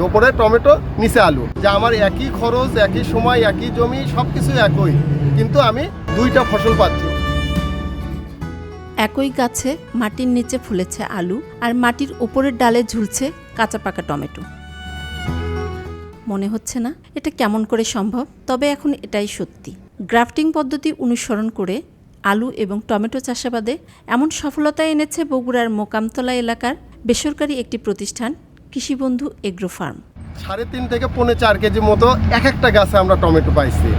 ওপরে টমেটো, নিচে আলু। যে আমার একই খরচ, একই সময়, একই জমি, সবকিছু একই, কিন্তু আমি দুইটা ফসল পাচ্ছি। একই গাছে মাটির নিচে ফুলেছে আলু, আর মাটির উপরের ডালে ঝুলছে কাঁচা পাকা টমেটো। মনে হচ্ছে না এটা কেমন করে সম্ভব? তবে এখন এটাই সত্যি। গ্রাফটিং পদ্ধতি অনুসরণ করে আলু এবং টমেটো চাষাবাদে এমন সফলতা এনেছে বগুড়ার মোকামতলা এলাকার বেসরকারি একটি প্রতিষ্ঠান কৃষিবন্ধু এগ্রো ফার্ম। 3.5 থেকে 4 কেজি মতো এক একটা গাছে আমরা টমেটো পাইছি।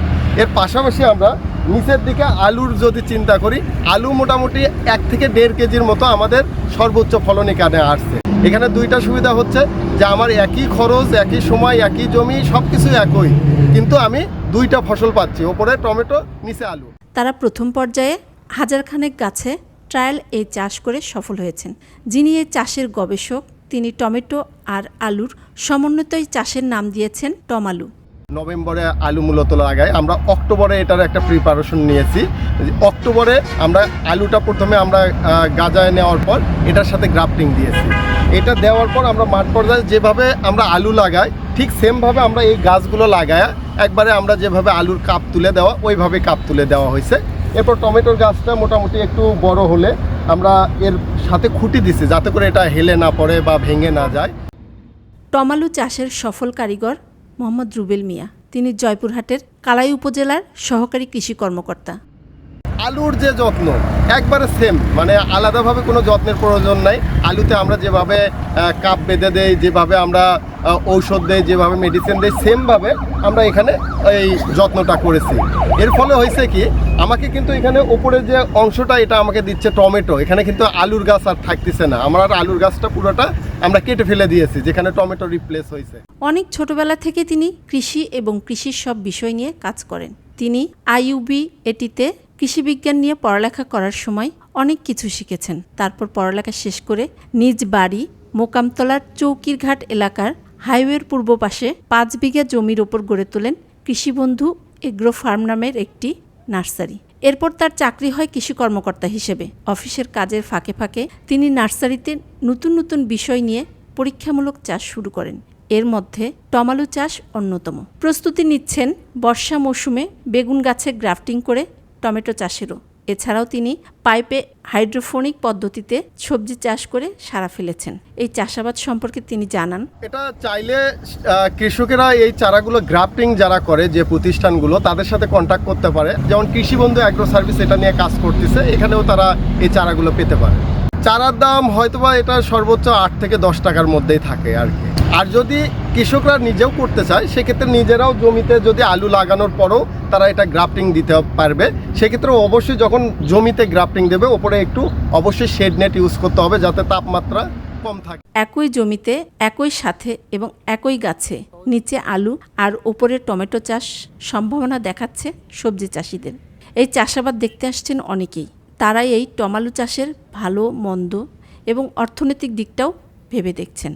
এর পাশাপাশি আমরা নিচের দিকে আলুর যদি চিন্তা করি, আলু মোটামুটি 1 থেকে 1.5 কেজির মতো আমাদের সর্বোচ্চ ফলন এখানে আসছে। এখানে দুইটা সুবিধা হচ্ছে যে আমার একই খরচ, একই সময়, একই জমি, সবকিছু একই, কিন্তু আমি দুইটা ফসল পাচ্ছি, ওপরে টমেটো, নিচে আলু। তারা প্রথম পর্যায়ে হাজারখানেক গাছে ট্রায়াল এই চাষ করে সফল হয়েছেন। যিনি এই চাষের গবেষক, তিনি টমেটো আর আলুর সমন্বিত এই চাষের নাম দিয়েছেন টমালু। নভেম্বরে আলু মূলত লাগাই, আমরা অক্টোবরে এটার একটা প্রিপারেশন নিয়েছি। অক্টোবরে আমরা আলুটা প্রথমে আমরা গাজায় নেওয়ার পর এটার সাথে গ্রাফটিং দিয়েছি। এটা দেওয়ার পর আমরা মাঠ পর্যায়ে যেভাবে আমরা আলু লাগাই, ঠিক সেমভাবে আমরা এই গাছগুলো লাগায় একবারে আমরা যেভাবে আলুর কাপ তুলে দেওয়া, ওইভাবে কাপ তুলে দেওয়া হয়েছে। এরপর টমেটোর গাছটা মোটামুটি একটু বড় হলে আমরা এর সাথে খুঁটি দিছি, যাতে করে এটা হেলে না পড়ে বা ভেঙে না যায়। টমালু চাষের সফল কারিগর মোহাম্মদ রুবেল মিয়া। তিনি জয়পুরহাটের কালাই উপজেলার সহকারী কৃষি কর্মকর্তা। আলুর যে যত্ন একবারে সেম, মানে আলাদাভাবে কোনো যত্নের প্রয়োজন নাই। আলুতে আমরা যেভাবে কাপ বেঁধে দেই, যেভাবে আমরা ঔষধ দেই, যেভাবে মেডিসিন দেই, সেমভাবে আমরা এখানে এই যত্নটা করেছি। এর ফলে হয়েছে কি, আমাকে কিন্তু এখানে ওপরে যে অংশটা এটা আমাকে দিচ্ছে টমেটো, এখানে কিন্তু আলুর গাছ আর থাকতেছে না। আমরা আলুর গাছটা পুরোটা আমরা কেটে ফেলে দিয়েছি, যেখানে টমেটো রিপ্লেস হয়েছে। অনেক ছোটবেলা থেকে তিনি কৃষি এবং কৃষির সব বিষয় নিয়ে কাজ করেন। তিনি আইইউবি এটিতে কৃষি বিজ্ঞান নিয়ে পড়ালেখা করার সময় অনেক কিছু শিখেছেন। তারপর পড়ালেখা শেষ করে নিজ বাড়ি মোকামতলার চৌকিরঘাট এলাকার হাইওয়ের পূর্ব পাশে 5 বিঘা জমির ওপর গড়ে তোলেন কৃষিবন্ধু এগ্রো ফার্ম নামের একটি নার্সারি। এরপর তার চাকরি হয় কৃষি কর্মকর্তা হিসেবে। অফিসের কাজের ফাঁকে ফাঁকে তিনি নার্সারিতে নতুন নতুন বিষয় নিয়ে পরীক্ষামূলক চাষ শুরু করেন। এর মধ্যে টমালু চাষ অন্যতম। প্রস্তুতি নিচ্ছেন বর্ষা মৌসুমে বেগুন গাছে গ্রাফটিং করে টমেটো চাষেরও। এছাড়াও তিনি পাইপে হাইড্রোফোনিক পদ্ধতিতে সবজি চাষ করে সারা ফেলেছেন। এই চাষাবাদ সম্পর্কে তিনি জানান, এটা চাইলে কৃষকেরা এই চারাগুলো গ্রাফটিং যারা করে, যে প্রতিষ্ঠানগুলো, তাদের সাথে কন্ট্যাক্ট করতে পারে। যেমন কৃষিবন্ধু অ্যাগ্রো সার্ভিস এটা নিয়ে কাজ করতেছে, এখানেও তারা এই চারাগুলো পেতে পারে। চারার দাম হয়তোবা এটা সর্বোচ্চ 8 থেকে 10 টাকার মধ্যেই থাকে আর কি। আর যদি কৃষকরা নিজেও করতে চায়, সেক্ষেত্রে নিজেরাও জমিতে যদি আলু লাগানোর পরও তারা এটা গ্রাফটিং দিতে পারবে। সেক্ষেত্রে অবশ্যই যখন জমিতে গ্রাফটিং দেবে, ওপরে একটু অবশ্যই শেড নেট ইউজ করতে হবে, যাতে তাপমাত্রা কম থাকে। একই জমিতে একই সাথে এবং একই গাছে নিচে আলু আর উপরে টমেটো চাষ সম্ভাবনা দেখাচ্ছে সবজি চাষিদের। এই চাষাবাদ দেখতে আসছেন অনেকেই। তারা এই টমালু চাষের ভালো মন্দ এবং অর্থনৈতিক দিকটাও ভেবে দেখছেন।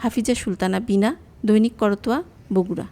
হাফিজা সুলতানা বিনা, দৈনিক করতোয়া, বগুড়া।